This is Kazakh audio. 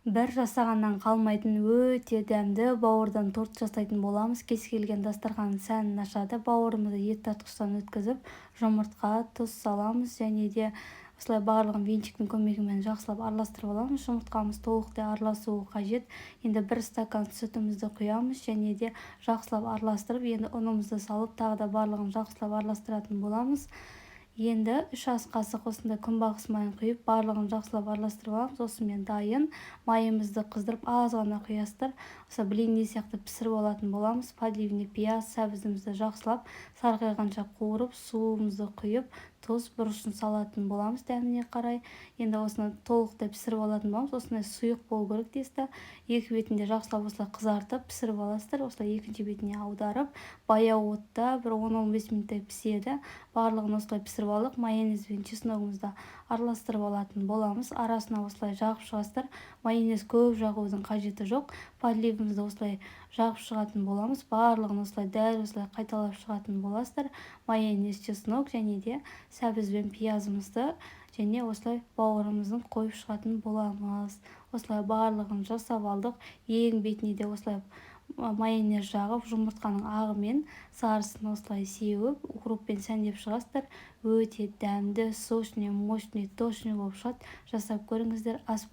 Бір жасағаннан қалмайтын өте дәмді бауырдан торт жасайтын боламыз. Кез келген дастарханның сәнін ашады. Бауырымызды ет тартқыштан өткізіп, жұмыртқа, тұз саламыз және де осылай барлығын венчиктің көмегімен жақсылап араластырып аламыз. Жұмыртқамыз толықтай араласуы қажет. Енді 1 стакан сүтімізді құямыз және де жақсылап араластырып, енді ұнымызды салып, тағы да барлығын жақсылап араластыратын боламыз. Енді 3 ас қасық осындай күнбағыс майын құйып, барлығын жақсылап араластырып аламыз. Осымен дайын. Майымызды қыздырып, аз ғана құясыздар. Осы блинный сияқты пісіріп алатын боламыз. Подливный пияз, сәбізімізді жақсылап сарғайғанша қуырып, суымызды құйып, тұз, бұрышын салатын боламыз дәміне қарай. Енді осыны толықтай пісіріп алатын боламыз. Осындай сұйық болу керек дейсіз. Екі бетінде жақсылап осылай қызартып пісіріп аласыздар. Осылай екінші бетіне аударып, баяу отта бір 10-15 минуттай піседі. Барлығын осылай пісіріп алып, майонез бен чесногымызды араластырып алатын боламыз. Арасына осылай жағып шығасыздар. Майонез көп жағудың қажеті жоқ. Подливымызды осылай жағып шығатын боламыз. Барлығын осылай дәл осылай қайталап шығатын боласыздар. Майонез, чеснок және де сәбіз бен пиязымызды және осылай бауырымыздың қойып шығатын боламыз. Осылай барлығын жасап алдық. Ең бетіне де осылай майонез жағып, жұмыртқаның ағы мен сарысын осылай сеуіп, укроппен сәндеп шығасыздар. Өте дәмді, сочный, мощный, точный болып шығады. Жасап көріңіздер, ас